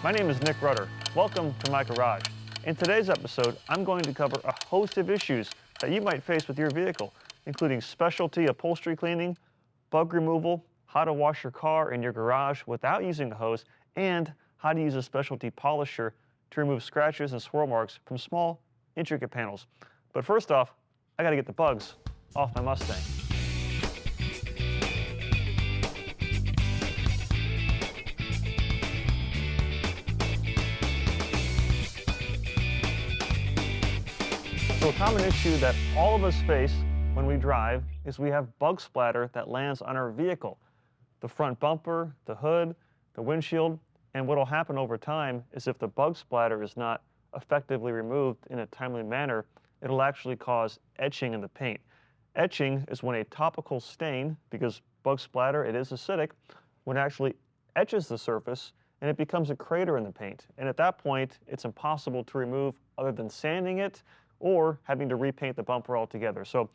My name is Nick Rudder. Welcome to my garage. In today's episode, I'm going to cover a host of issues that you might face with your vehicle, including specialty upholstery cleaning, bug removal, how to wash your car in your garage without using a hose, and how to use a specialty polisher to remove scratches and swirl marks from small, intricate panels. But first off, I gotta get the bugs off my Mustang. So a common issue that all of us face when we drive is we have bug splatter that lands on our vehicle. The front bumper, the hood, the windshield, and what will happen over time is if the bug splatter is not effectively removed in a timely manner, it'll actually cause etching in the paint. Etching is when a topical stain, because bug splatter, it is acidic, when it actually etches the surface and it becomes a crater in the paint. And at that point, it's impossible to remove other than sanding it or having to repaint the bumper altogether. So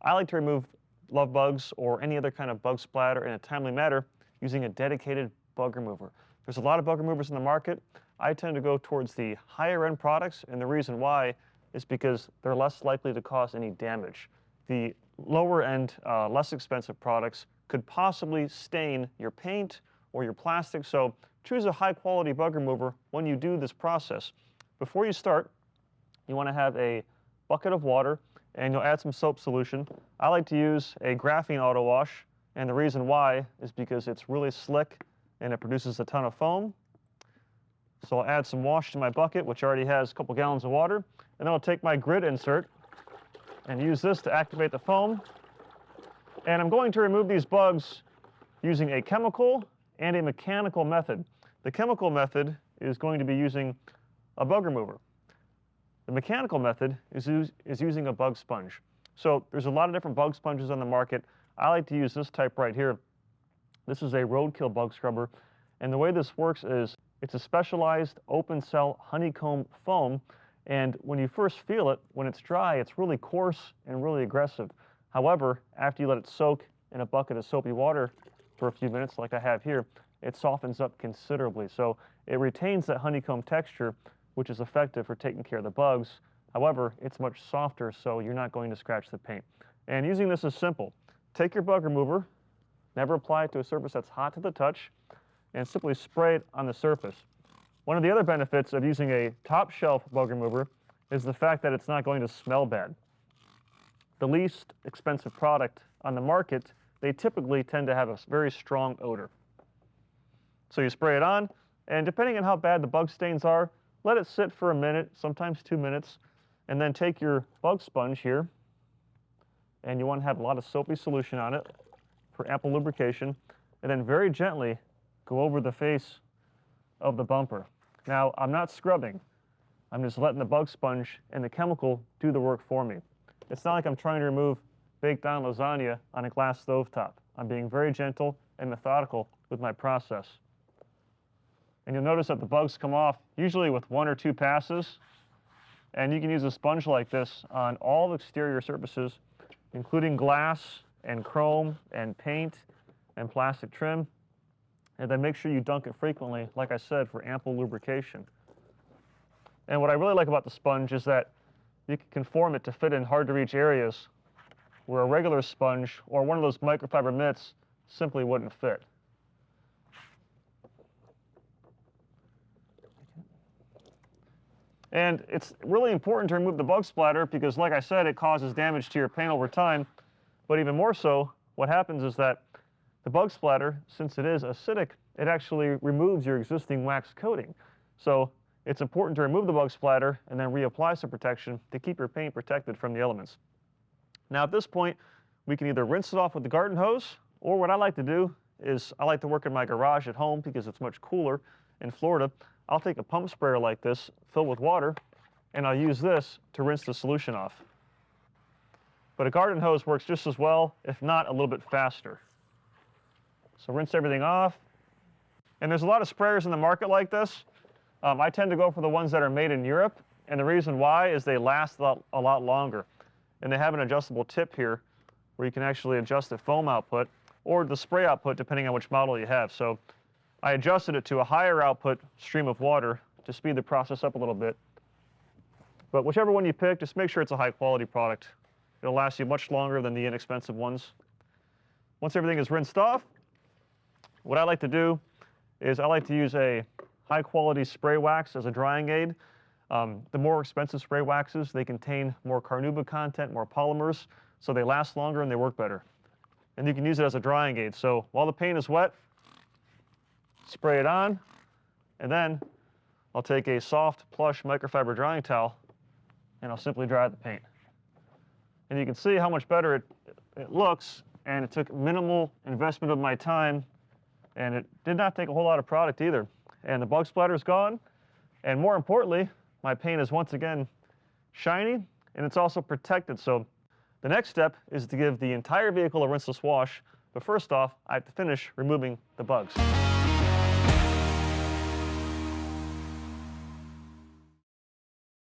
I like to remove love bugs or any other kind of bug splatter in a timely manner using a dedicated bug remover. There's a lot of bug removers in the market. I tend to go towards the higher end products, and the reason why is because they're less likely to cause any damage. The lower end, less expensive products could possibly stain your paint or your plastic, so choose a high quality bug remover when you do this process. Before you start, you want to have a bucket of water and you'll add some soap solution. I like to use a Graphene auto wash, and the reason why is because it's really slick and it produces a ton of foam. So I'll add some wash to my bucket, which already has a couple gallons of water, and then I'll take my grid insert and use this to activate the foam. And I'm going to remove these bugs using a chemical and a mechanical method. The chemical method is going to be using a bug remover. The mechanical method is using a bug sponge. So there's a lot of different bug sponges on the market. I like to use this type right here. This is a roadkill bug scrubber, and the way this works is it's a specialized open cell honeycomb foam, and when you first feel it, when it's dry, it's really coarse and really aggressive. However, after you let it soak in a bucket of soapy water for a few minutes, like I have here, it softens up considerably. So it retains that honeycomb texture, which is effective for taking care of the bugs. However, it's much softer, so you're not going to scratch the paint. And using this is simple. Take your bug remover, never apply it to a surface that's hot to the touch, and simply spray it on the surface. One of the other benefits of using a top shelf bug remover is the fact that it's not going to smell bad. The least expensive product on the market, they typically tend to have a very strong odor. So you spray it on, and depending on how bad the bug stains are, let it sit for a minute, sometimes 2 minutes, and then take your bug sponge here, and you want to have a lot of soapy solution on it for ample lubrication, and then very gently go over the face of the bumper. Now, I'm not scrubbing. I'm just letting the bug sponge and the chemical do the work for me. It's not like I'm trying to remove baked down lasagna on a glass stovetop. I'm being very gentle and methodical with my process. And you'll notice that the bugs come off usually with 1 or 2 passes. And you can use a sponge like this on all exterior surfaces, including glass and chrome and paint and plastic trim. And then make sure you dunk it frequently, like I said, for ample lubrication. And what I really like about the sponge is that you can conform it to fit in hard to reach areas where a regular sponge or one of those microfiber mitts simply wouldn't fit. And it's really important to remove the bug splatter because, like I said, it causes damage to your paint over time. But even more so, what happens is that the bug splatter, since it is acidic, it actually removes your existing wax coating. So it's important to remove the bug splatter and then reapply some protection to keep your paint protected from the elements. Now at this point, we can either rinse it off with the garden hose, or what I like to do is I like to work in my garage at home because it's much cooler in Florida. I'll take a pump sprayer like this, filled with water, and I'll use this to rinse the solution off. But a garden hose works just as well, if not a little bit faster. So rinse everything off. And there's a lot of sprayers in the market like this. I tend to go for the ones that are made in Europe, and the reason why is they last a lot longer. And they have an adjustable tip here where you can actually adjust the foam output or the spray output depending on which model you have. So I adjusted it to a higher output stream of water to speed the process up a little bit. But whichever one you pick, just make sure it's a high quality product. It'll last you much longer than the inexpensive ones. Once everything is rinsed off, what I like to do is I like to use a high quality spray wax as a drying aid. The more expensive spray waxes, they contain more carnauba content, more polymers, so they last longer and they work better. And you can use it as a drying aid. So while the paint is wet, spray it on, and then I'll take a soft, plush microfiber drying towel and I'll simply dry the paint. And you can see how much better it looks, and it took minimal investment of my time, and it did not take a whole lot of product either. And the bug splatter is gone, and more importantly, my paint is once again shiny, and it's also protected. So the next step is to give the entire vehicle a rinseless wash, but first off, I have to finish removing the bugs.